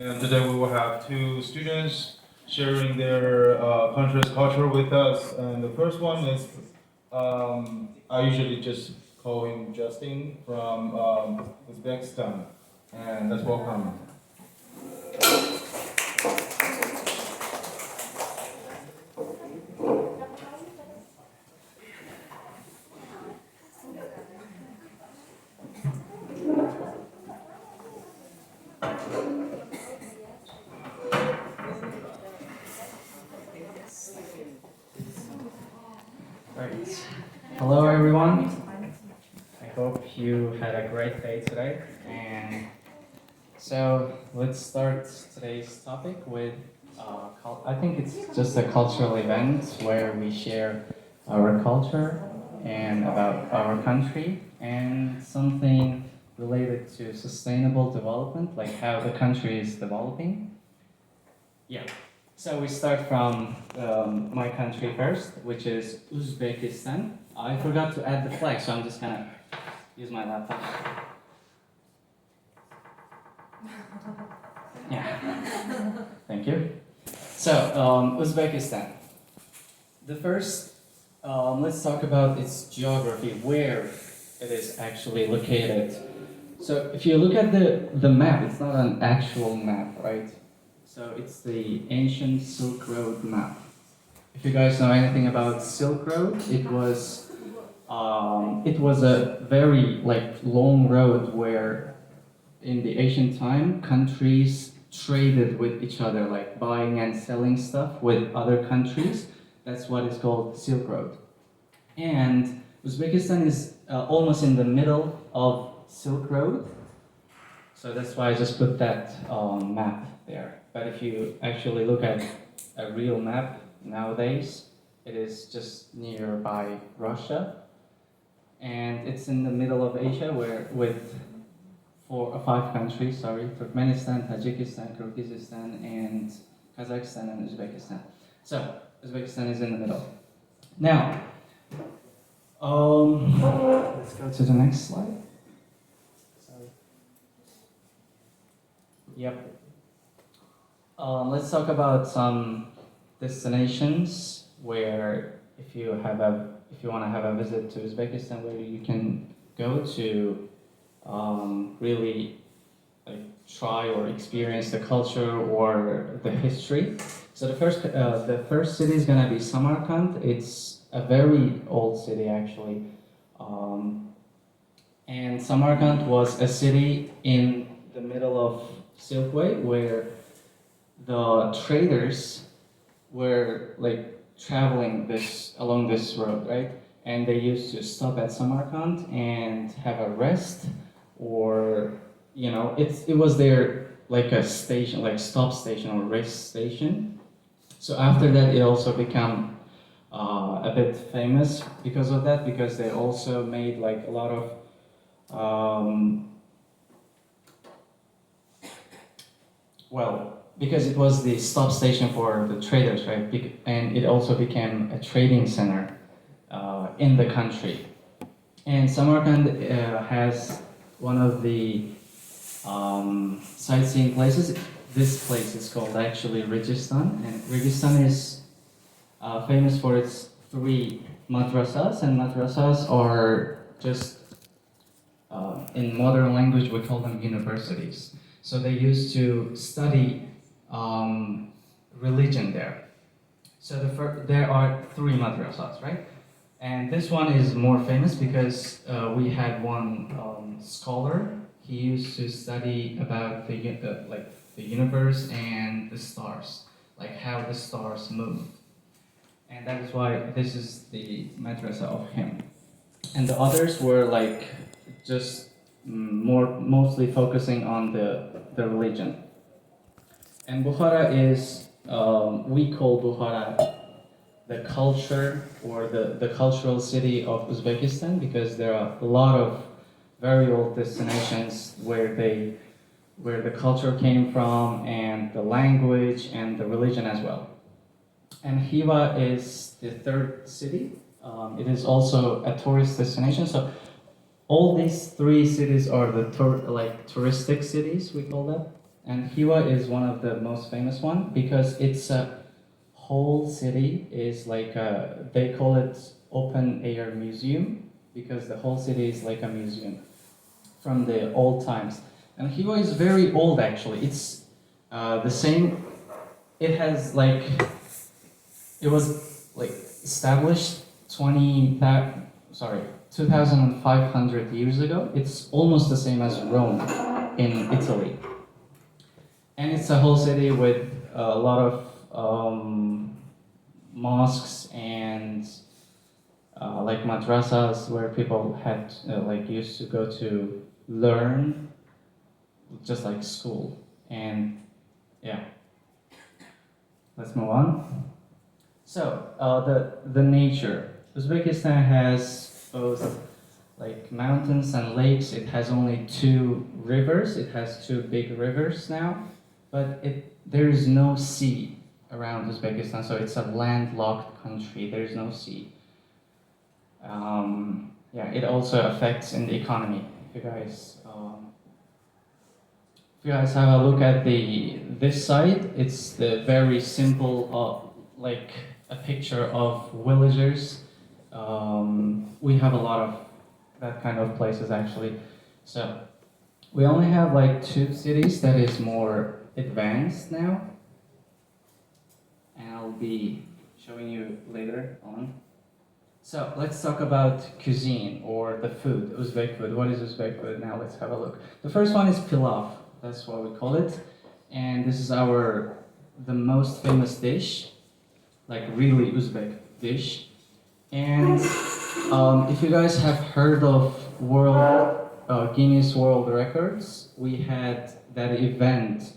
And today we will have two students sharing their country's culture with us. And the first one is, I usually just call him Justin from Uzbekistan. And let's welcome. Right. Hello, everyone. I hope you had a great day today. And so let's start today's topic with, I think it's just a cultural event where we share our culture and about our country and something related to sustainable development, like how the country is developing. Yeah. So we start from my country first, which is Uzbekistan. I forgot to add the flag, so I'm just gonna use my laptop. Yeah. Thank you. So Uzbekistan. The first, let's talk about its geography, where it is actually located. So if you look at the map, it's not an actual map, right? So it's the ancient Silk Road map. If you guys know anything about Silk Road, it was a very like long road where in the ancient time countries traded with each other, like buying and selling stuff with other countries. That's what is called Silk Road. And Uzbekistan is almost in the middle of Silk Road, so that's why I just put that map there. But if you actually look at a real map nowadays, it is just nearby Russia. And it's in the middle of Asia where with five countries, sorry, Turkmenistan, Tajikistan, Kyrgyzstan, and Kazakhstan and Uzbekistan. So Uzbekistan is in the middle. Now, let's go to the next slide. Yep. Let's talk about some destinations where if you want to have a visit to Uzbekistan, where you can go to really like try or experience the culture or the history. So the first city is gonna be Samarkand. It's a very old city actually, and Samarkand was a city in the middle of Silkway where the traders were like traveling along this road, right? And they used to stop at Samarkand and have a rest, or it was their like a station, like stop station or rest station. So after that, it also became a bit famous because of that, because they also made like a lot of because it was the stop station for the traders, right? And it also became a trading center in the country. And Samarkand has one of the sightseeing places. This place is called actually Registan, and Registan is famous for its three madrasas, and madrasas are just in modern language we call them universities. So they used to study religion there. So there are three madrasas, right? And this one is more famous because we had one scholar. He used to study about the universe and the stars, like how the stars move. And that is why this is the madrasa of him. And the others were like just mostly focusing on the religion. And Bukhara is, we call Bukhara the culture or the cultural city of Uzbekistan because there are a lot of very old destinations where the culture came from and the language and the religion as well. And Hiva is the third city. It is also a tourist destination. So all these three cities are the touristic cities, we call them. And Hiwa is one of the most famous one because it's a whole city is like they call it open air museum because the whole city is like a museum from the old times. And Hiwa is very old actually. It's the same. It has like it was like established 2,500 years ago. It's almost the same as Rome in Italy. And it's a whole city with a lot of mosques and like madrasas where people had like used to go to learn, just like school. And yeah, let's move on. So the nature. Uzbekistan has both like mountains and lakes. It has only two rivers. It has two big rivers now, but there is no sea around Uzbekistan, so it's a landlocked country. There is no sea. Yeah, it also affects in the economy. If you guys have a look at this side, it's the very simple, like a picture of villagers. We have a lot of that kind of places actually. So we only have like two cities that is more advanced now, and I'll be showing you later on. So let's talk about cuisine or the food, Uzbek food. What is Uzbek food? Now let's have a look. The first one is pilav. That's what we call it, and this is the most famous dish, like really Uzbek dish. And if you guys have heard of Guinness World Records, we had that event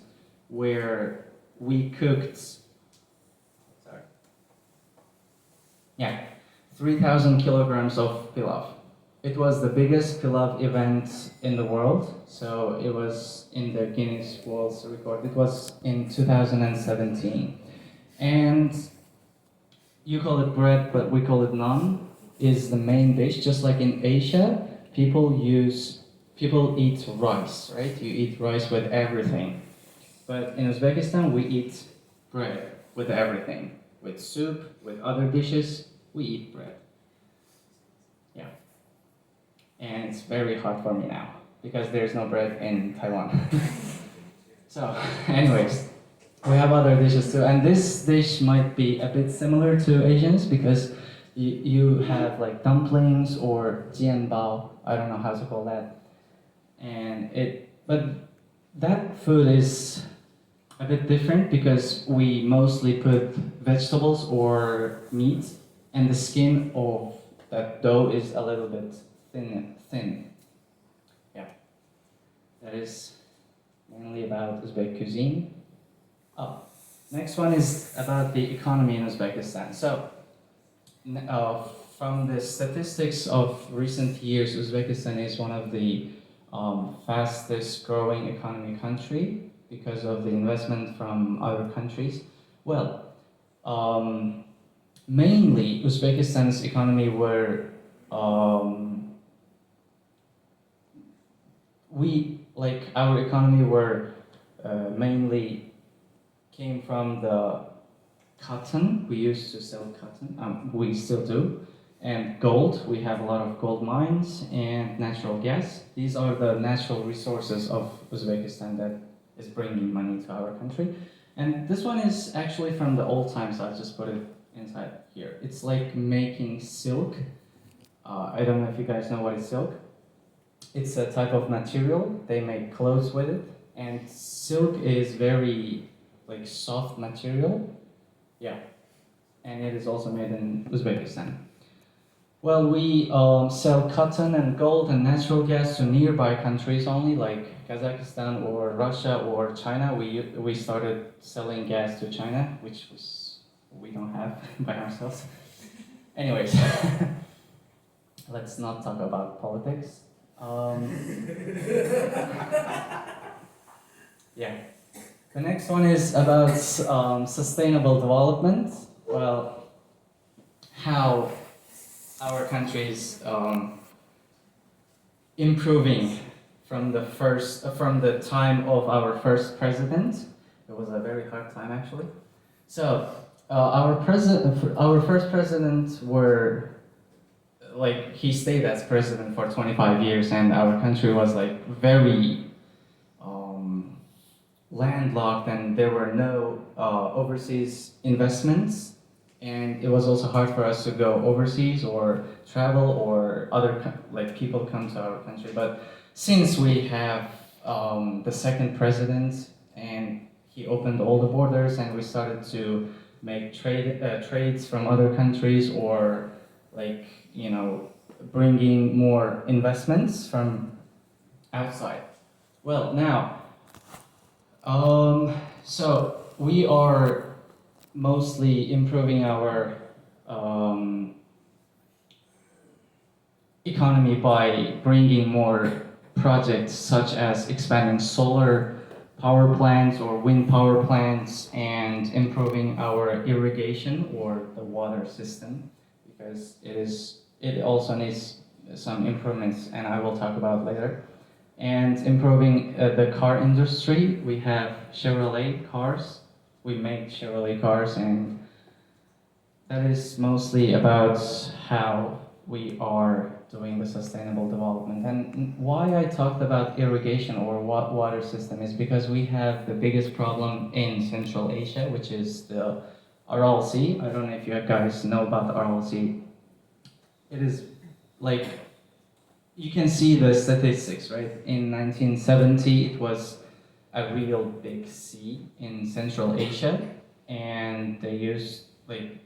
where we cooked. Sorry. Yeah, 3,000 kilograms of pilaf. It was the biggest pilaf event in the world, so it was in the Guinness World Record. It was in 2017. And you call it bread, but we call it naan, is the main dish. Just like in Asia, people eat rice, right? You eat rice with everything. But in Uzbekistan, we eat bread with everything. With soup, with other dishes, we eat bread. Yeah. And it's very hard for me now because there's no bread in Taiwan. So, anyways, we have other dishes too, and this dish might be a bit similar to Asians because you have like dumplings or jianbao. I don't know how to call that, but that food is a bit different because we mostly put vegetables or meat, and the skin of that dough is a little bit thin. Yeah, that is mainly about Uzbek cuisine. Oh, next one is about the economy in Uzbekistan. So, from the statistics of recent years, Uzbekistan is one of the fastest growing economy country because of the investment from other countries. Well, mainly Uzbekistan's economy were our economy were mainly came from the cotton. We used to sell cotton. We still do. And gold. We have a lot of gold mines and natural gas. These are the natural resources of Uzbekistan that is bringing money to our country. And this one is actually from the old times. I'll just put it inside here. It's like making silk. I don't know if you guys know what is silk. It's a type of material. They make clothes with it. And silk is very like soft material. Yeah. And it is also made in Uzbekistan. Well, we sell cotton and gold and natural gas to nearby countries only, like Kazakhstan or Russia or China. We started selling gas to China, which we don't have by ourselves. Anyways, let's not talk about politics. Yeah. The next one is about sustainable development. Well, how our country is improving from the time of our first president. It was a very hard time actually. So our first president were like he stayed as president for 25 years, and our country was like very landlocked, and there were no overseas investments, and it was also hard for us to go overseas or travel or like people come to our country. But since we have the second president, and he opened all the borders, and we started to make trades from other countries, or like bringing more investments from outside. Well, now, so we are mostly improving our economy by bringing more projects such as expanding solar power plants or wind power plants, and improving our irrigation or the water system, because it also needs some improvements, and I will talk about later. And improving the car industry. We have Chevrolet cars. We make Chevrolet cars, and that is mostly about how we are doing the sustainable development. And why I talked about irrigation or water system is because we have the biggest problem in Central Asia, which is the Aral Sea. I don't know if you guys know about the Aral Sea. It is like, you can see the statistics, right? In 1970, it was a real big sea in Central Asia, and they used like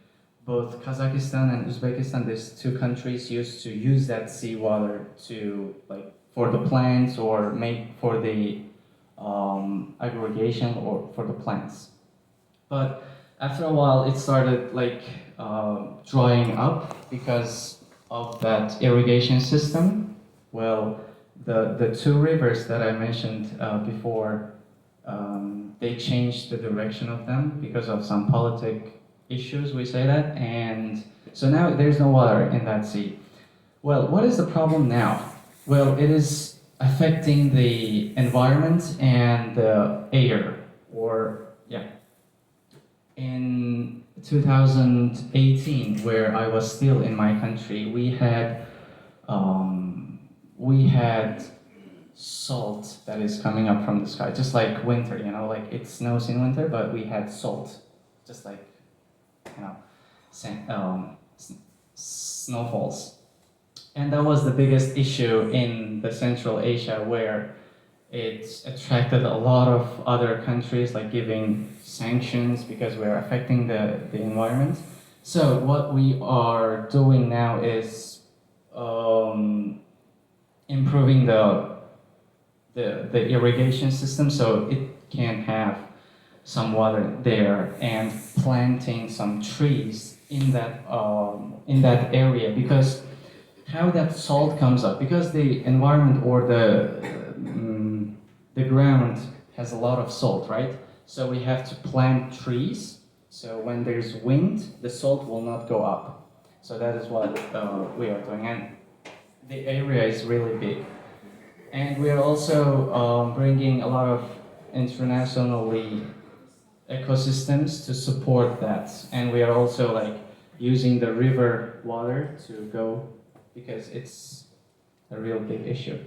both Kazakhstan and Uzbekistan, these two countries used to use that seawater to like for the plants or make for the aggregation or for the plants. But after a while, it started like drying up because of that irrigation system. Well, the two rivers that I mentioned before, they changed the direction of them because of some politic issues, we say that, and so now there's no water in that sea. Well, what is the problem now? Well, it is affecting the environment and the air, or yeah. In 2018, where I was still in my country, we had salt that is coming up from the sky, just like winter, like it snows in winter, but we had salt, just like snowfalls. And that was the biggest issue in the Central Asia, where it attracted a lot of other countries, like giving sanctions because we're affecting the environment. So what we are doing now is improving the irrigation system so it can have some water there, and planting some trees in that area, because how that salt comes up, because the environment or the ground has a lot of salt, right? So we have to plant trees, so when there's wind, the salt will not go up. So that is what we are doing, and the area is really big. And we are also bringing a lot of internationally ecosystems to support that, and we are also like using the river water to go, because it's a real big issue.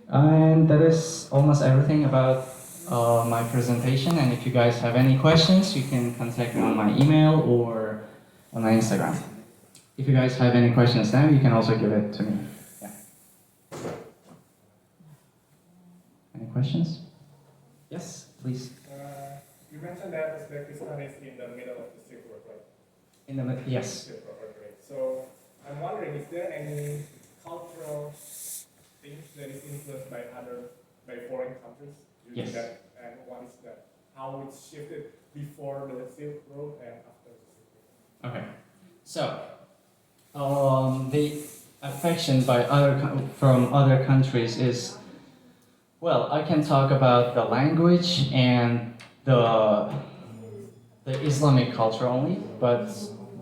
And that is almost everything about my presentation, and if you guys have any questions, you can contact me on my email or on my Instagram. If you guys have any questions now, you can also give it to me. Yeah. Any questions? Yes, please. You mentioned that Uzbekistan is in the middle of the Silk Road, right? Yes. Silk Road, right. So I'm wondering, is there any cultural things that is influenced by foreign countries? Yes. That, and what is that? How it shifted before the Silk Road and after the Silk Road? Okay. So the affection by from other countries is, well, I can talk about the language and the Islamic culture only, but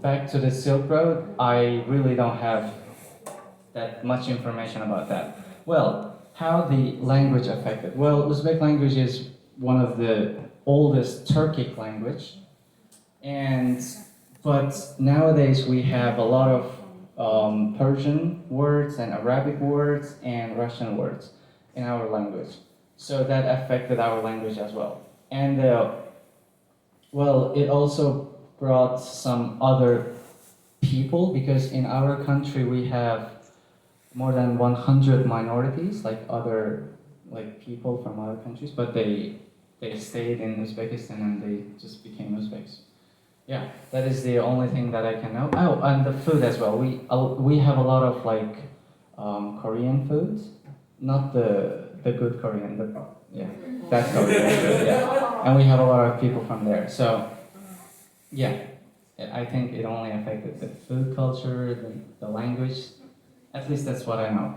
back to the Silk Road, I really don't have that much information about that. Well, how the language affected. Well, Uzbek language is one of the oldest Turkic language, and but nowadays we have a lot of Persian words and Arabic words and Russian words in our language. So that affected our language as well. And well, it also brought some other people because in our country we have more than 100 minorities, like other like people from other countries, but they stayed in Uzbekistan and they just became Uzbeks. Yeah, that is the only thing that I can know. Oh, and the food as well. We have a lot of like Korean foods, not the good Korean, the yeah, that Korean food, yeah. And we have a lot of people from there. So yeah, I think it only affected the food culture, the language. At least that's what I know.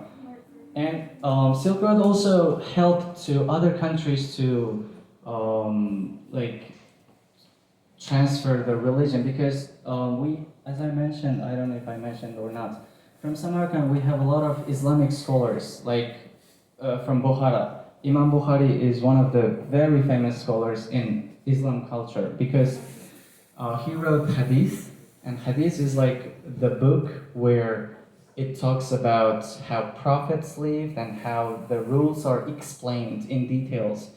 And Silk Road also helped to other countries to like transfer the religion because we, as I mentioned, I don't know if I mentioned or not, from Samarkand we have a lot of Islamic scholars, like from Bukhara. Imam Bukhari is one of the very famous scholars in Islam culture because he wrote Hadith, and Hadith is like the book where it talks about how prophets lived and how the rules are explained in details.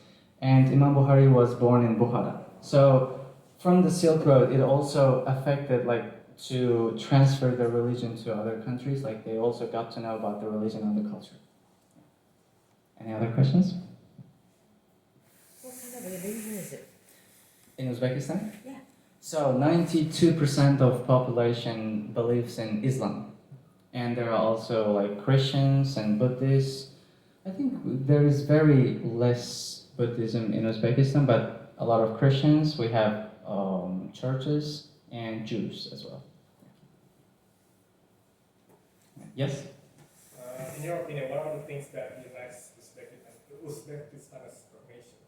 And Imam Bukhari was born in Bukhara. So from the Silk Road, it also affected like to transfer the religion to other countries. Like they also got to know about the religion and the culture. Any other questions? What kind of religion is it? In Uzbekistan? Yeah. So 92% of population believes in Islam. And there are also like Christians and Buddhists. I think there is very less Buddhism in Uzbekistan, but a lot of Christians. We have churches and Jews as well. Yes? In your opinion, what are the things that unites Uzbekistan as a nation?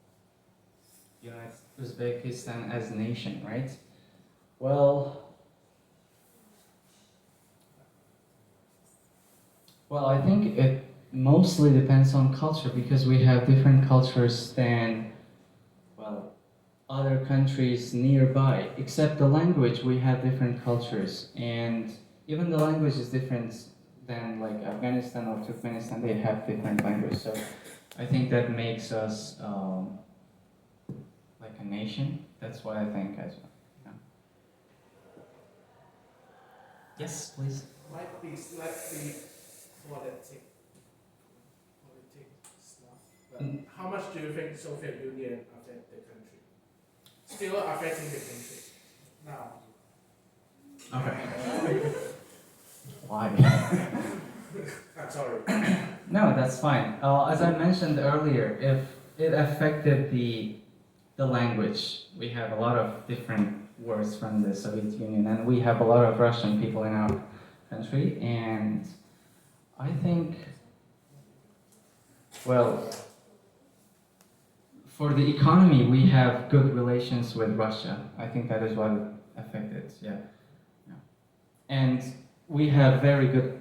Unites Uzbekistan as a nation, right? Well, I think it mostly depends on culture because we have different cultures than, well, other countries nearby. Except the language, we have different cultures, and even the language is different than like Afghanistan or Turkmenistan. They have different language, so I think that makes us like a nation. That's what I think as well. Yeah. Yes, please. Might be slightly politic stuff, but how much do you think Soviet Union affect the country? Still affecting the country now. Okay. Why? I'm sorry. No, that's fine. As I mentioned earlier, if it affected the language, we have a lot of different words from the Soviet Union, and we have a lot of Russian people in our country, and I think, well, for the economy, we have good relations with Russia. I think that is what affected, yeah. And we have very good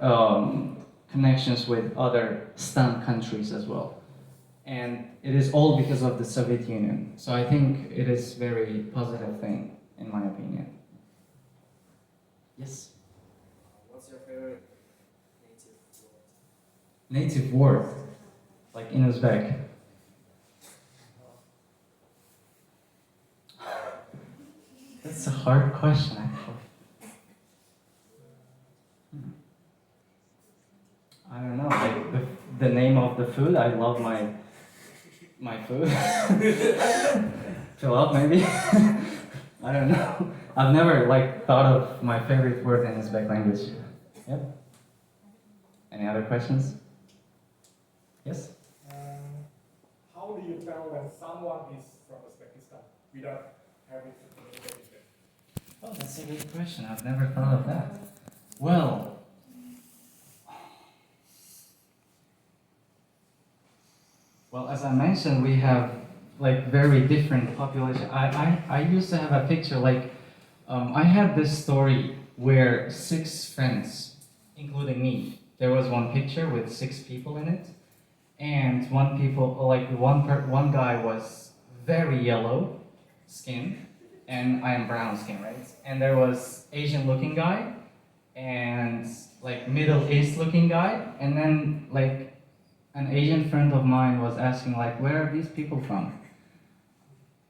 connections with other Stan countries as well. And it is all because of the Soviet Union. So I think it is very positive thing, in my opinion. Yes? What's your favorite native word? Native word, like in Uzbek. That's a hard question, actually. I don't know, like the name of the food. I love my food. Fill up, maybe. I don't know. I've never like thought of my favorite word in Uzbek language. Yep. Any other questions? Yes. How do you tell when someone is from Uzbekistan without having to communicate with them? Oh, that's a good question. I've never thought of that. Well, as I mentioned, we have like very different population. I used to have a picture like I had this story where 6 friends, including me, there was one picture with 6 people in it, and one guy was very yellow skin, and I am brown skin, right? And there was Asian looking guy, and like Middle East looking guy, and then like an Asian friend of mine was asking like, where are these people from?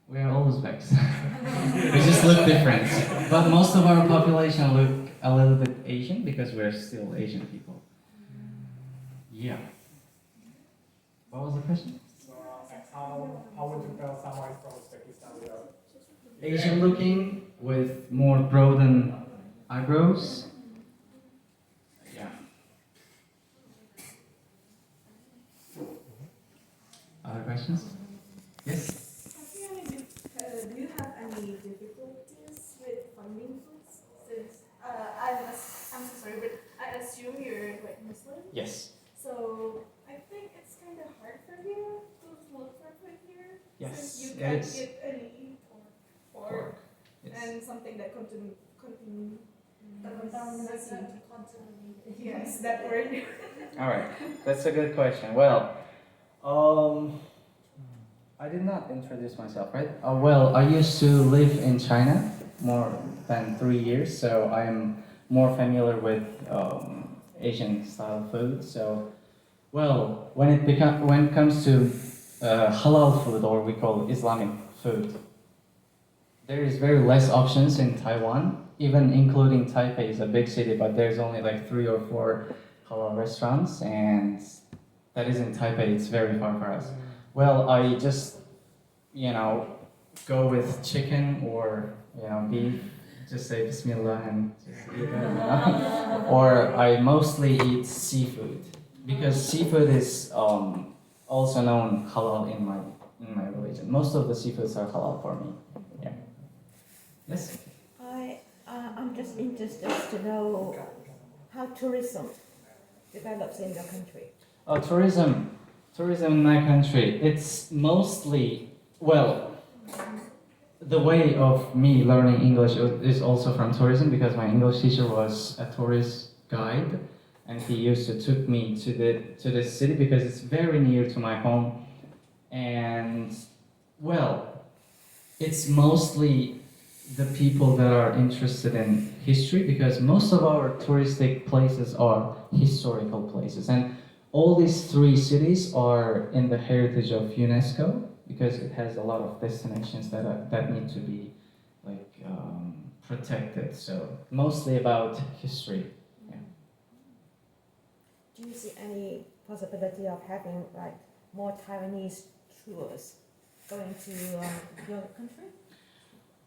We are all Uzbeks. We just look different, but most of our population look a little bit Asian because we're still Asian people. Yeah. What was the question? So, how would you tell someone is from Uzbekistan without? Asian looking with more broadened eyebrows. Yeah. Other questions? Yes. Do you have any difficulties with finding foods? Since I'm so sorry, but I assume you're like Muslim. Yes. So I think it's kind of hard for you to look for food here. Yes. Since you can't It's get any pork pork. Yes. and something that contain yes, Yes, that word. All right. That's a good question. Well, I did not introduce myself, right? Well, I used to live in China more than 3 years, so I am more familiar with Asian style food. So, well, when it comes to halal food, or we call Islamic food, there is very less options in Taiwan. Even including Taipei is a big city, but there's only like 3 or 4 halal restaurants, and that is in Taipei. It's very far for us. Well, I just, go with chicken or, beef, just say Bismillah and just eat it. Or I mostly eat seafood, because seafood is also known halal in my religion. Most of the seafoods are halal for me. Yeah. Yes? I'm just interested to know how tourism develops in your country. Oh, tourism in my country, it's mostly, well, the way of me learning English is also from tourism, because my English teacher was a tourist guide, and he used to took me to this city because it's very near to my home, and well, it's mostly the people that are interested in history, because most of our touristic places are historical places, and all these 3 cities are in the heritage of UNESCO, because it has a lot of destinations that need to be protected. So mostly about history. Yeah. Do you see any possibility of having like more Taiwanese tours going to your country?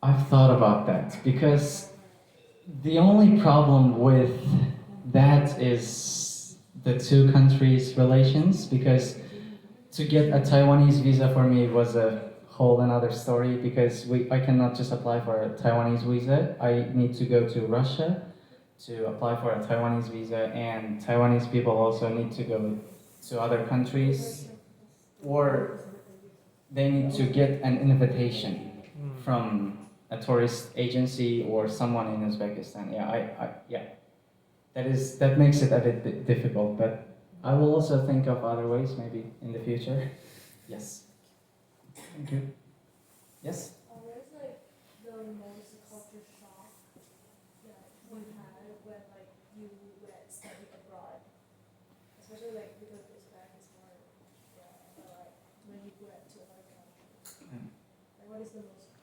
I've thought about that, because the only problem with that is the 2 countries' relations, because to get a Taiwanese visa for me was a whole another story, because I cannot just apply for a Taiwanese visa. I need to go to Russia to apply for a Taiwanese visa, and Taiwanese people also need to go to other countries, or they need to get an invitation from a tourist agency or someone in Uzbekistan. Yeah, that makes it a bit difficult, but I will also think of other ways maybe in the future. Yes. Thank you. Yes? What is like the most culture shock that you had when like you went study abroad? Especially like because Uzbek is more like when you went to another country. Like what is the most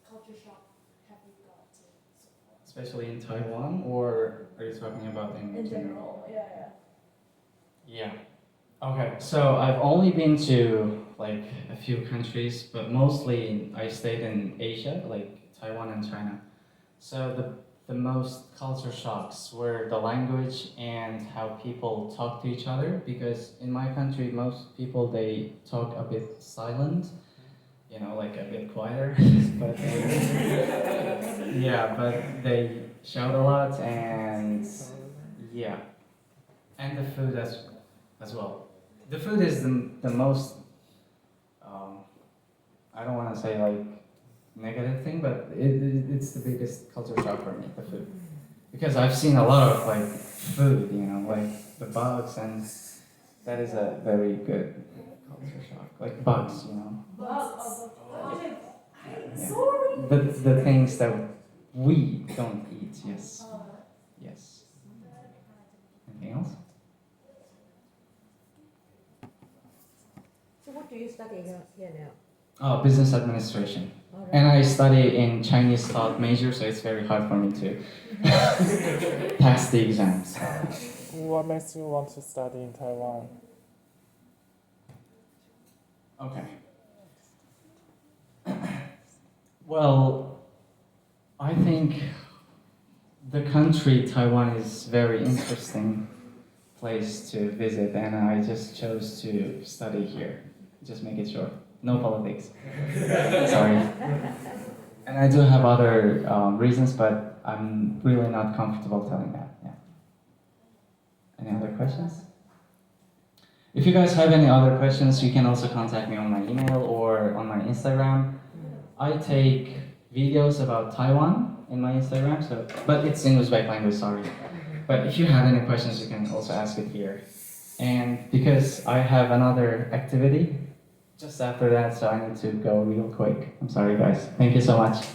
culture shock have you got to so far? Especially in Taiwan, or are you talking about in general? Yeah. Yeah. Okay, so I've only been to like a few countries, but mostly I stayed in Asia, like Taiwan and China. So the most culture shocks were the language and how people talk to each other, because in my country most people they talk a bit silent, like a bit quieter, but yeah, but they shout a lot, and yeah, and the food as well. The food is the most, I don't want to say like negative thing, but it's the biggest culture shock for me, the food. Because I've seen a lot of like food, like the bugs and That is a very good culture shock. Like bugs, you know. Yeah. The things that we don't eat, yes. Yes. Anything else? So what do you study here now? Oh, business administration. All right. And I study in Chinese thought major, so it's very hard for me to pass the exams. What makes you want to study in Taiwan? Okay. Well, I think the country Taiwan is very interesting place to visit, and I just chose to study here. Just make it short. No politics. Sorry. And I do have other reasons, but I'm really not comfortable telling that. Yeah. Any other questions? If you guys have any other questions, you can also contact me on my email or on my Instagram. I take videos about Taiwan in my Instagram, but it's in Uzbek language, sorry. But if you have any questions, you can also ask it here. And because I have another activity just after that, so I need to go real quick. I'm sorry, guys. Thank you so much.